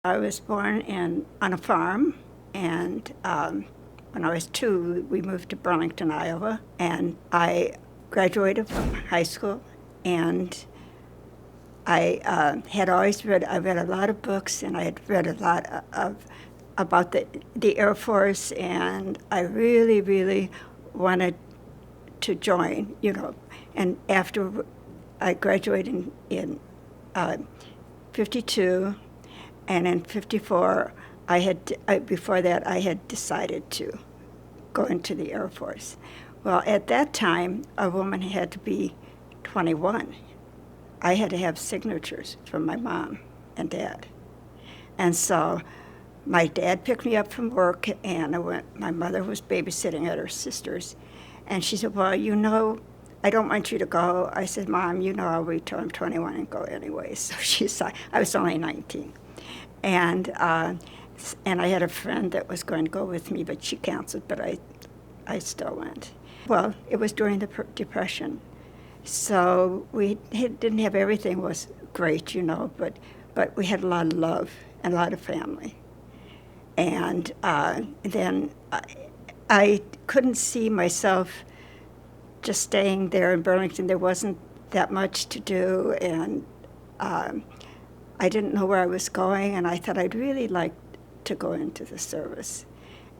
I was born on a farm, and when I was 2, we moved to Burlington, Iowa, and I graduated from high school, and I I read a lot of books, and I had read a lot about the Air Force, and I really, really wanted to join, And after I graduated in 52, and in 54, before that, I had decided to go into the Air Force. Well, at that time, a woman had to be 21. I had to have signatures from my mom and dad. And so my dad picked me up from work, and my mother was babysitting at her sister's. And she said, well, I don't want you to go. I said, Mom, I'll wait till I'm 21 and go anyway. So she said, I was only 19. And I had a friend that was going to go with me, but she canceled, but I still went. Well, it was during the Depression. So we didn't have everything was great, but we had a lot of love and a lot of family. And then I couldn't see myself just staying there in Burlington. There wasn't that much to do, and I didn't know where I was going, and I thought I'd really like to go into the service.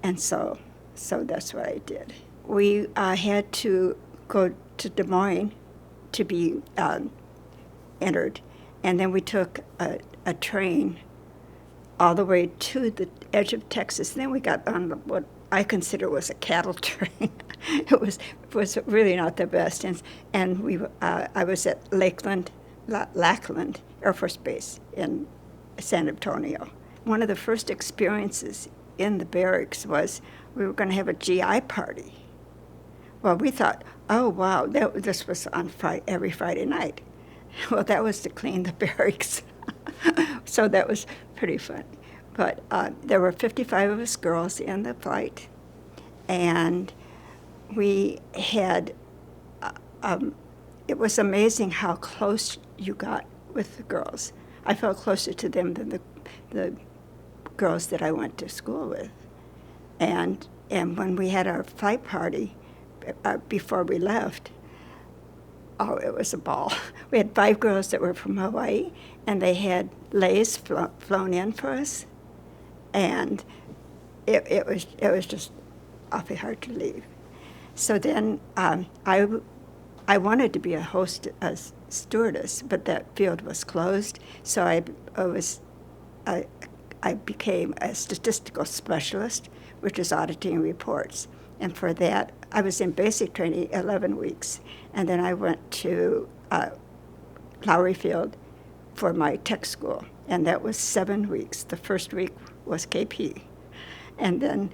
And so that's what I did. We had to go to Des Moines to be entered, and then we took a train all the way to the edge of Texas. And then we got on what I consider was a cattle train. It was really not the best. And I was at Lackland Air Force Base in San Antonio. One of the first experiences in the barracks was we were going to have a GI party. Well, we thought, oh, wow, this was on every Friday night. Well, that was to clean the barracks. So that was pretty fun. But there were 55 of us girls in the flight, and we had, it was amazing how close you got with the girls. I felt closer to them than the girls that I went to school with. And when we had our flight party, before we left, oh, it was a ball. We had 5 girls that were from Hawaii, and they had leis flown in for us, and it was just awfully hard to leave. So then I wanted to be a stewardess, but that field was closed. So I became a statistical specialist, which is auditing reports. And for that, I was in basic training 11 weeks. And then I went to Lowry Field for my tech school. And that was 7 weeks. The first week was KP. And then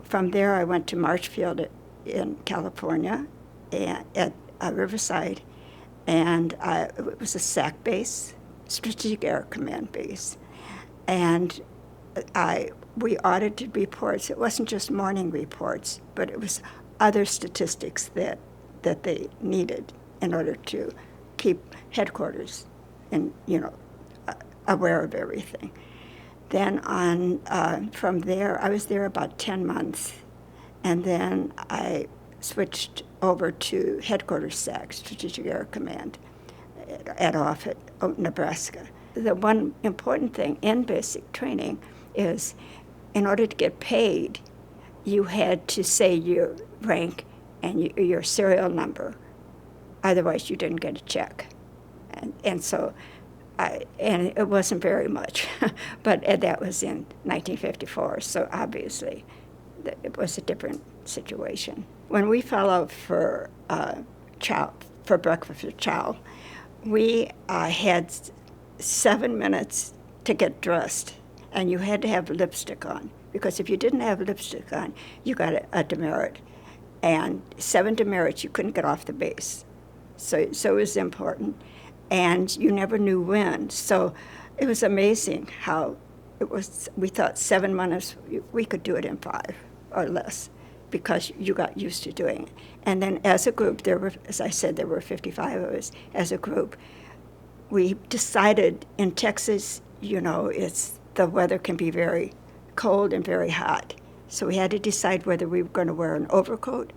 from there, I went to Marchfield in California at Riverside. And it was a SAC base, Strategic Air Command base. And we audited reports. It wasn't just morning reports, but it was other statistics that they needed in order to keep headquarters and aware of everything. Then from there, I was there about 10 months, and then I switched over to headquarters SAC, Strategic Air Command, at Offutt, Nebraska. The one important thing in basic training is, in order to get paid, you had to say your rank and your serial number. Otherwise, you didn't get a check. And so, and it wasn't very much, but that was in 1954. So obviously, it was a different situation. When we fell out for breakfast for chow, we had 7 minutes to get dressed, and you had to have lipstick on, because if you didn't have lipstick on, you got a demerit. And 7 demerits, you couldn't get off the base. So it was important. And you never knew when. So it was amazing how it was. We thought 7 minutes, we could do it in 5 or less, because you got used to doing it. And then as a group, as I said, there were 55 of us. As a group, we decided in Texas, it's the weather can be very cold and very hot. So we had to decide whether we were going to wear an overcoat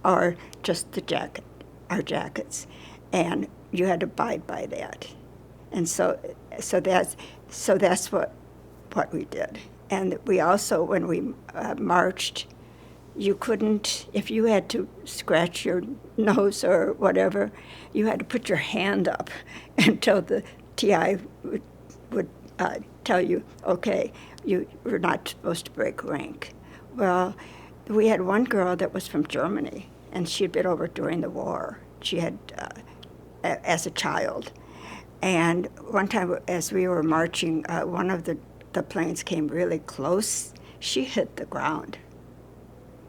or just our jackets, and you had to abide by that. And so that's what we did. And we also, when we marched, you couldn't, if you had to scratch your nose or whatever, you had to put your hand up until the TI would tell you, okay, you were not supposed to break rank. Well, we had one girl that was from Germany, and she had been over during the war. She had, as a child. And one time, as we were marching, one of the planes came really close. She hit the ground.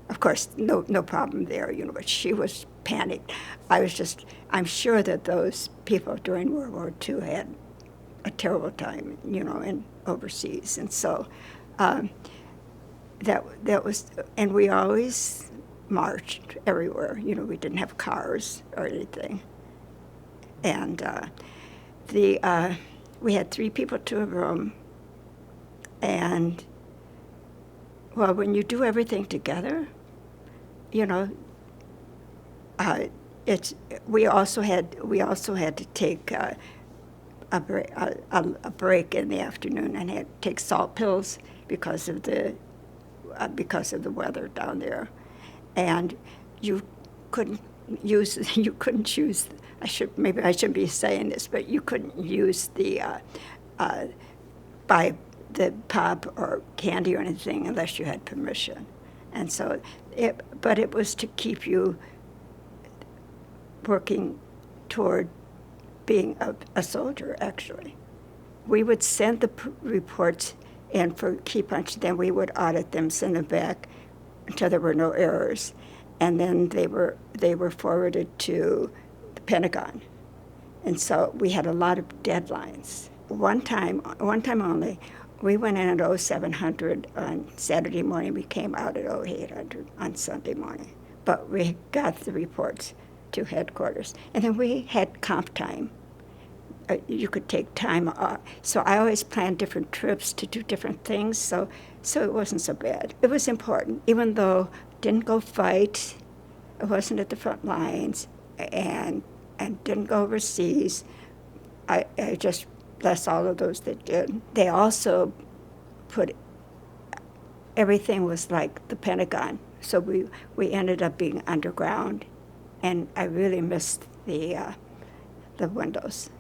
Of course, no problem there, but she was panicked. I'm sure that those people during World War II had a terrible time, in overseas. And so that was, and we always marched everywhere. We didn't have cars or anything. And we had 3 people to a room. And, well, when you do everything together, we also had to take a break in the afternoon and had to take salt pills because of the weather down there, and you couldn't use I shouldn't be saying this, but you couldn't use buy the pop or candy or anything unless you had permission. And so it was to keep you working toward being a soldier, actually. We would send the reports in for key punch, then we would audit them, send them back until there were no errors, and then they were forwarded to the Pentagon. And so we had a lot of deadlines. One time only, we went in at 0700 on Saturday morning. We came out at 0800 on Sunday morning. But we got the reports to headquarters. And then we had comp time. You could take time off. So I always planned different trips to do different things, so it wasn't so bad. It was important, even though didn't go fight, I wasn't at the front lines, and didn't go overseas. I just bless all of those that did. They also put, everything was like the Pentagon, so we ended up being underground, and I really missed the windows,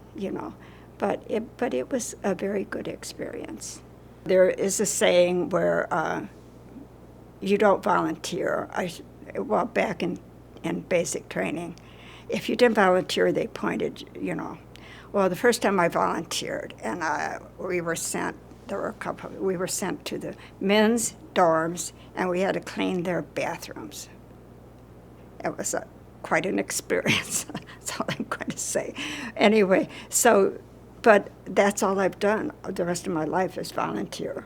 but it was a very good experience. There is a saying where you don't volunteer. Back in basic training, if you didn't volunteer, they pointed, Well, the first time I volunteered, and we were sent to the men's dorms, and we had to clean their bathrooms. It was quite an experience. That's all I'm going to say. Anyway, but that's all I've done the rest of my life is volunteer.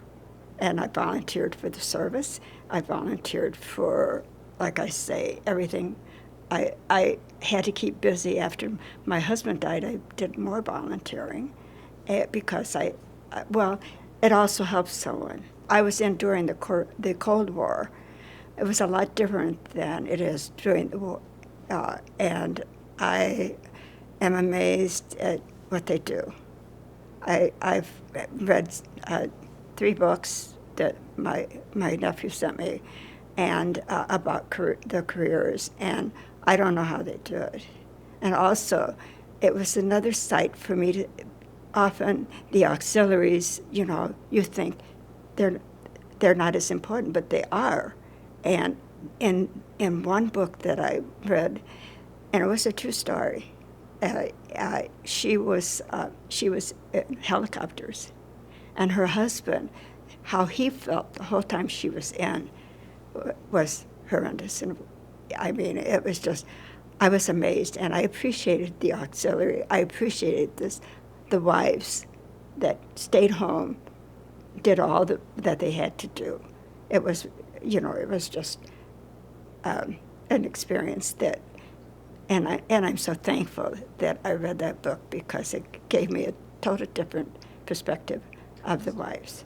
And I volunteered for the service. I volunteered for, like I say, everything. I had to keep busy after my husband died. I did more volunteering because it also helps someone. I was in during the Cold War. It was a lot different than it is during the war. And I am amazed at what they do. I've read 3 books that my nephew sent me, and about the careers, and I don't know how they do it. And also, it was another sight for me to. Often the auxiliaries, you think they're not as important, but they are. And in one book that I read, and it was a true story, she was in helicopters, and her husband, how he felt the whole time she was in, was horrendous. And I mean, it was just, I was amazed, and I appreciated the auxiliary. I appreciated the wives that stayed home, did all that they had to do. It was, it was just an experience that, and I'm so thankful that I read that book because it gave me a total different perspective of the wives.